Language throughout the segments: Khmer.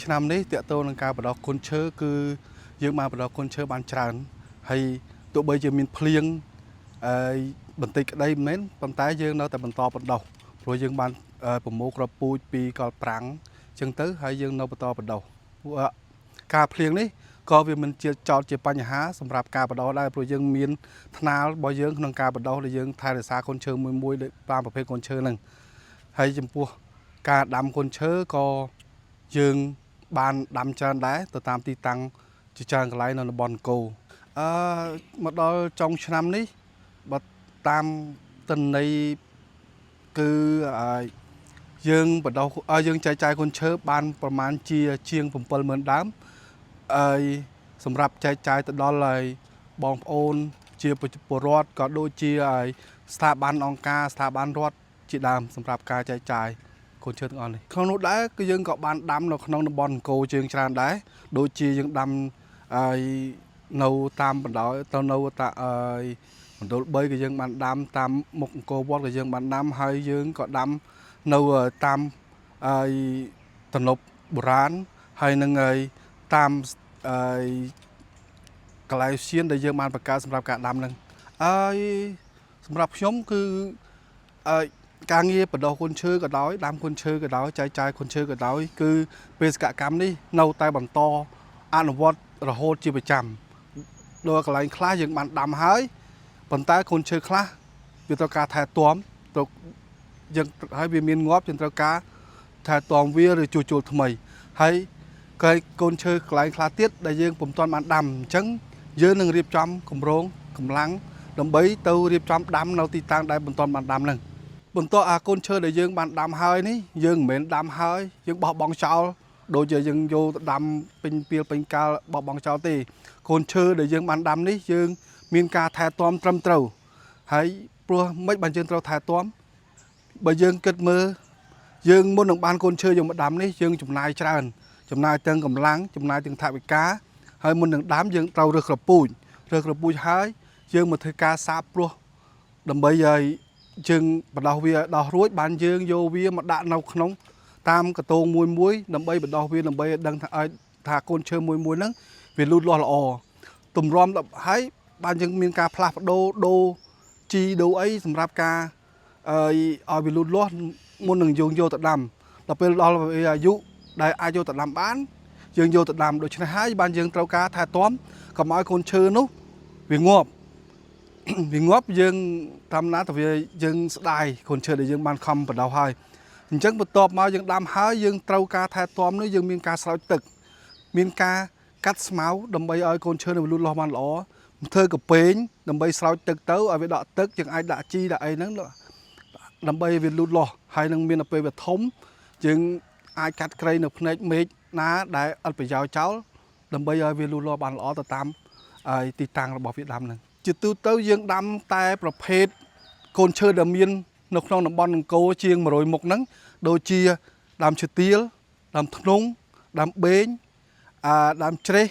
ឆ្នាំនេះតកតូននឹងការបដកគុនឈើគឺយើងបានបដកគុនឈើបានច្រើនហើយទោះបីជាមានភ្លៀងបន្តិចក្តីមិនមែនប៉ុន្តែយើងនៅតែបន្តបដកព្រោះយើងបានប្រមូលក្របពូជពីកលប្រាំងអញ្ចឹងទៅហើយយើងនៅបន្តបដកការភ្លៀងនេះក៏វាមិនជាចោតជាបញ្ហាសម្រាប់ការបដកដែរព្រោះយើងមានថ្នាលរបស់យើងក្នុងការបដកដែលយើងថែរក្សាគុនឈើមួយដោយតាមប្រភេទគុនឈើហ្នឹងហើយចំពោះការដាំគុនឈើក៏យើងបានដាំច្រើនដែរទៅតាមទីតាំងជាច្រើនកន្លែងនៅតំបន់អង្គរមកដល់ចុងឆ្នាំនេះបើតាមទិន្នន័យគឺយើងបដោះយើងចែកចាយគុនឈើបានប្រមាណជាង 70000 ដើមសម្រាប់ចែកចាយទៅដល់ហើយបងប្អូនជាពលរដ្ឋក៏ដូចជាស្ថាប័នអង្គការស្ថាប័នរដ្ឋជាដើមសម្រាប់ការចែកចាយកូនឈើទាំងអស់នេះក្នុងនោះដែរគឺយើងក៏បានដាំនៅក្នុងតំបន់អង្គរជើងច្រើនដែរដូចជាយើងដាំនៅតាមបណ្ដោយទៅនៅតាមមណ្ឌល3ក៏យើងបានដាំតាមមុខអង្គរវត្តក៏យើងបានដាំហើយយើងក៏ដាំនៅតាមទំនប់បុរាណហើយនឹងតាមកន្លែងសៀនដែលយើងបានបង្កើតសម្រាប់ការដាំហ្នឹងសម្រាប់ខ្ញុំគឺការងារបដោះគុនឈើក៏ដោយដាំគុនឈើក៏ដោយចែកចាយគុនឈើក៏ដោយគឺបេសកកម្មនេះនៅតែបន្តអនុវត្តរហូតជាប្រចាំដល់កន្លែងខ្លះយើងបានដាំហើយប៉ុន្តែគុនឈើខ្លះវាត្រូវការថែទាំទៅយើងហើយវាមានងាប់យើងត្រូវការថែទាំវាឬជួសជុលថ្មីហើយកូនឈើកន្លែងខ្លះទៀតដែលយើងពុំទាន់បានដាំអញ្ចឹងយើងនឹងរៀបចំគម្រោងកម្លាំងដើម្បីទៅរៀបចំដាំនៅទីតាំងដែលមិនទាន់បានដាំហ្នឹងបន្ទាប់កូនឈើដែលយើងបានដាំហើយនេះយើងមិនមែនដាំហើយយើងបោះបង់ចោលដូចជាយើងយកទៅដាំពេញពេលពេញកាលបោះបង់ចោលទេកូនឈើដែលយើងបានដាំនេះយើងមានការថែទាំត្រឹមត្រូវហើយព្រោះមិនបានយើងត្រូវថែទាំបើយើងគិតមើលយើងមុននឹងបានកូនឈើយើងមកដាំនេះយើងចំណាយច្រើនចំណាយទាំងកម្លាំងចំណាយទាំងថវិកាហើយមុននឹងដាំយើងត្រូវរើសក្រពូជហើយយើងមកធ្វើការសាបព្រោះដើម្បីឲ្យយើងបដោះវាដោះរួចបានយើងយកវាមកដាក់នៅក្នុងតាមកតងមួយដើម្បីបដោះវាដើម្បីឲ្យដឹងថាកូនឈើមួយហ្នឹងវាលូតលាស់ល្អទម្រាំហើយបានយើងមានការផ្លាស់ប្ដូរដូរជីដូរអីសម្រាប់ការឲ្យវាលូតលាស់មុននឹងយើងយកទៅដាំដល់ពេលដល់អាយុដែលអាចយកទៅដាំបានយើងយកទៅដាំដូច្នេះហើយបានយើងត្រូវការថែទាំកុំឲ្យកូនឈើនោះវាងាប់យើងតាមណាទៅវាយើងស្ដាយកូនឈើដែលយើងបានខំបដោះហើយអញ្ចឹងបន្ទាប់មកយើងដាំហើយយើងត្រូវការថែទាំនោះយើងមានការស្រោចទឹកមានការកាត់ស្មៅដើម្បីឲ្យកូនឈើនោះលូតលាស់បានល្អធ្វើកពែងដើម្បីស្រោចទឹកទៅឲ្យវាដក់ទឹកយើងអាចដាក់ជីដាក់អីហ្នឹងដើម្បីវាលូតលាស់ហើយនឹងមានទៅពេលវាធំយើងអាចកាត់ក្រៃនៅផ្នែកមេឃណាដែលអត់ប្រយោជន៍ចោលដើម្បីឲ្យវាលូតលាស់បានល្អទៅតាមទីតាំងរបស់វាដាំហ្នឹងជាទូទៅយើងដាំតែប្រភេទកូនឈើដែលមាននៅក្នុងតំបន់អង្គរជាង100មុខហ្នឹងដូចជាដើមឈើទាលដើមធ្នង់ដើមបេងដើមច្រេះ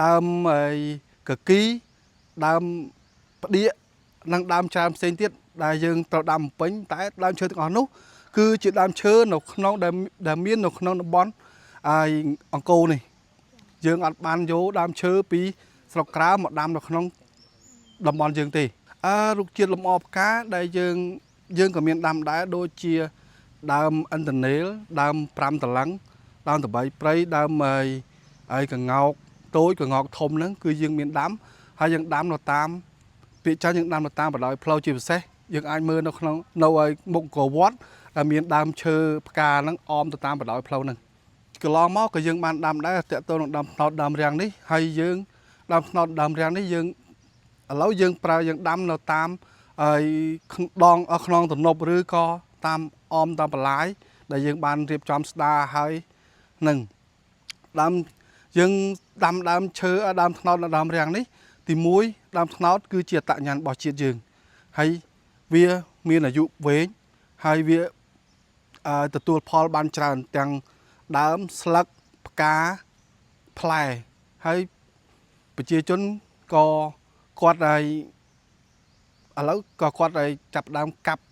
ដើមកគីដើមផ្ដៀកនិងដើមច្រើនផ្សេងទៀតដែលយើងត្រូវដាំបំពេញតែដើមឈើទាំងអស់នោះគឺជាដើមឈើនៅក្នុងដែលមាននៅក្នុងតំបន់អង្គរនេះយើងអត់បានយកដើមឈើពីស្រុកក្រៅមកដាំនៅក្នុងតំបន់យើងទេរុក្ខជាតិលម្អផ្កាដែលយើងក៏មានដាំដែរដូចជាដើមឥន្ទនេលដើម5តលឹងដើមតបៃព្រៃដើមហើយកង្កោកតូចកង្កោកធំហ្នឹងគឺយើងមានដាំហើយយើងដាំនៅតាមពាក្យចាស់យើងដាំនៅតាមបណ្ដោយផ្លូវជាពិសេសយើងអាចមើលនៅក្នុងនៅឲ្យមុខអង្គរវត្តដែលមានដើមឈើផ្កាហ្នឹងអមទៅតាមបណ្ដោយផ្លូវហ្នឹងកន្លងមកក៏យើងបានដាំដែរតាក់ទងនឹងដើមត្នោតដើមរាំងនេះហើយយើងដើមត្នោតដើមរាំងនេះយើងឥឡូវយើងដាំនៅតាមខ្នងទំនប់ឬក៏តាមតាមបន្លាយដែលយើងបានរៀបចំស្ដារហើយនឹងយើងដាំដើមឈើដើមត្នោតដើមរាំងនេះទី1ដើមត្នោតគឺជាអត្តសញ្ញាណរបស់ជាតិយើងហើយវាមានអាយុវែងហើយវាទទួលផលបានច្រើនទាំងដើមស្លឹកផ្កាផ្លែហើយប្រជាជនក៏គាត់ឥឡូវក៏គាត់ចាប់ដើមកាប់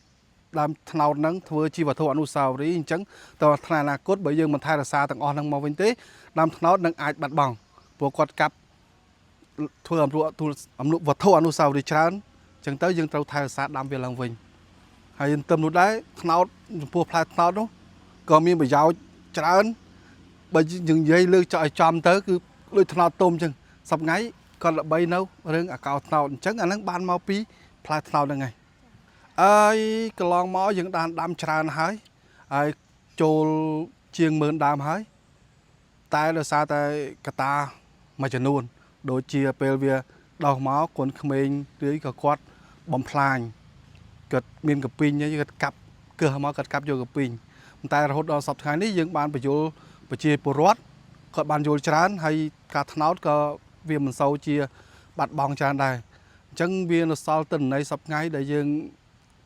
ដើមថ្នោតហ្នឹងធ្វើជាវត្ថុអនុស្សាវរីយ៍អញ្ចឹងតើថ្ងៃអនាគតបើយើងមិនថែរក្សាទាំងអស់ហ្នឹងមកវិញទេដើមថ្នោតនឹងអាចបាត់បង់ព្រោះគាត់កាប់ធ្វើអំណុវត្ថុអនុស្សាវរីយ៍ច្រើនអញ្ចឹងទៅយើងត្រូវថែរក្សាដាំវាឡើងវិញហើយទន្ទឹមនោះដែរថ្នោតចំពោះផ្លែថ្នោតនោះក៏មានប្រយោជន៍ច្រើនបើយើងនិយាយលើកចោលឲ្យចំទៅគឺដូចថ្នោតទុំអញ្ចឹងសប្ងៃគាត់ល្បីនៅរឿងអាកោថ្នោតអញ្ចឹងអាហ្នឹងបានមកពីផ្លែថ្នោតហ្នឹងឯងហើយកន្លងមកយើងដាំច្រើនហើយចូលជាង10000ដើមហើយតែដោយសារតែកតាមួយចំនួនដូចជាពេលវាដោះមកកូនក្មេងឬក៏គាត់បំផ្លាញគាត់មានកពីងគាត់កាប់កើសមកគាត់កាប់យកកពីងតែរហូតដល់សប្តាហ៍នេះយើងបានបញ្យល់ប្រជាពលរដ្ឋគាត់បានយល់ច្រើនហើយការថ្នោតក៏វាមិនសូវជាបាត់បង់ច្រើនដែរអញ្ចឹងវានៅសល់ទិន្នន័យសប្តាហ៍ដែលយើង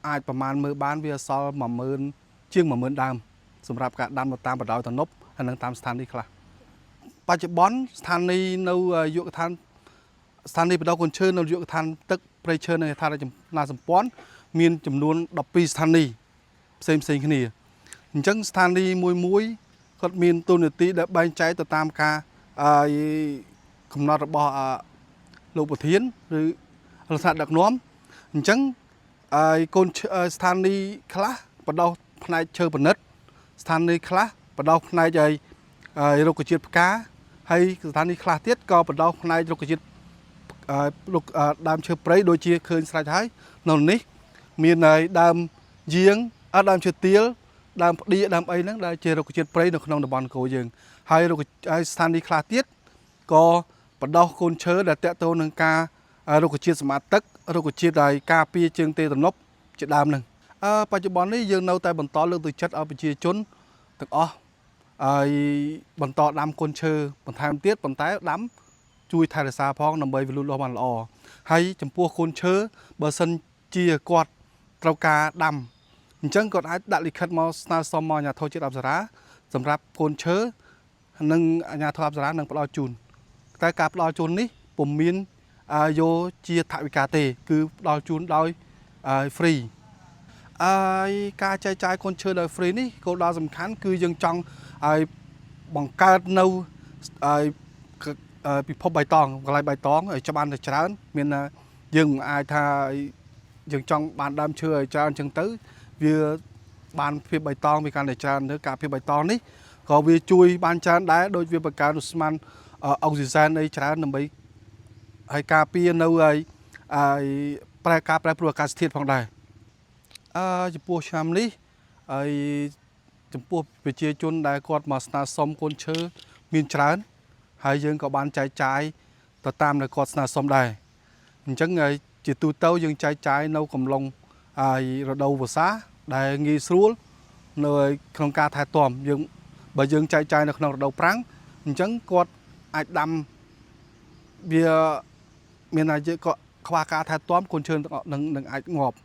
អាចប្រមាណមើលបានវាសល់10000ជាង10000ដើមសម្រាប់ការដាំនៅតាមបណ្ដោយទំនប់ហើយនិងតាមស្ថានីយ៍ខ្លះបច្ចុប្បន្នស្ថានីយ៍នៅយុគឋានស្ថានីយ៍បណ្ដោះកូនឈើនៅយុគឋានទឹកព្រៃឈើនៅហេដ្ឋារចនាសម្ព័ន្ធមានចំនួន12ស្ថានីយ៍ផ្សេងគ្នាអញ្ចឹងស្ថានីយ៍មួយគាត់មានតួនាទីដែលបែងចែកទៅតាមការកំណត់របស់លោកប្រធានឬរដ្ឋាភិបាលដឹកនាំអញ្ចឹងកូនស្ថានីយ៍ខ្លះបដោះផ្នែកឈើប្រណិតស្ថានីយ៍ខ្លះបដោះផ្នែករុក្ខជាតិផ្កាហើយស្ថានីយ៍ខ្លះទៀតក៏បដោះផ្នែករុក្ខជាតិដើមឈើព្រៃដូចជាឃើញស្រេចហើយនៅនេះមានដើមយាងដើមឈើទាលដើមផ្ដៀដើមអីហ្នឹងដែលជារុក្ខជាតិព្រៃនៅក្នុងតំបន់គោយើងហើយស្ថានីយ៍ខ្លះទៀតក៏បដោះកូនឈើដែលតាក់ទងនឹងការរុក្ខជាតិសម្បត្តិទឹករុក្ខជាតិដែលការពារជើងទេទំនប់ជាដើមហ្នឹងបច្ចុប្បន្ននេះយើងនៅតែបន្តលើកទឹកចិត្តឲ្យប្រជាជនទាំងអស់ហើយបន្តដាំកូនឈើបន្ថែមទៀតប៉ុន្តែដាំជួយថែរក្សាផងដើម្បីវាលូតលាស់បានល្អហើយចំពោះកូនឈើបើសិនជាគាត់ត្រូវការដាំអញ្ចឹងគាត់អាចដាក់លិខិតមកស្នើសុំមកអាជ្ញាធរជាតិអប្សរាសម្រាប់កូនឈើនិងអាជ្ញាធរអប្សរានឹងផ្ដល់ជូនតែការផ្ដល់ជូននេះពុំមានយកជាថវិកាទេគឺផ្ដល់ជូនដោយfree ការចែកចាយកូនឈើដោយ free នេះគោលដៅសំខាន់គឺយើងចង់ឲ្យបង្កើតនៅពិភពបៃតងកន្លែងបៃតងឲ្យច្បាស់ទៅច្រើនមានយើងអាចថាយើងចង់បានដើមឈើឲ្យច្រើនអញ្ចឹងទៅវាបានភាពបៃតងវាកាន់តែច្រើនទៅការភាពបៃតងនេះក៏វាជួយបានច្រើនដែរដោយវាបង្កើនឧស្ម័នអុកស៊ីសែនអីច្រើនដើម្បីឲ្យការពារនៅឲ្យប្រែប្រួលអាកាសធាតុផងដែរចំពោះឆ្នាំនេះហើយចំពោះប្រជាជនដែលគាត់មកស្នើសុំកូនឈើមានច្រើនហើយយើងក៏បានចែកចាយទៅតាមដែលគាត់ស្នើសុំដែរអញ្ចឹងជាទូទៅយើងចែកចាយនៅកំឡុងរដូវវស្សាដែលងាយស្រួលនៅក្នុងការថែទាំយើងបើយើងចែកចាយនៅក្នុងរដូវប្រាំងអញ្ចឹងគាត់អាចដាំវាមានអាចក៏ខ្វះការថែទាំកូនឈើនឹងអាចងាប់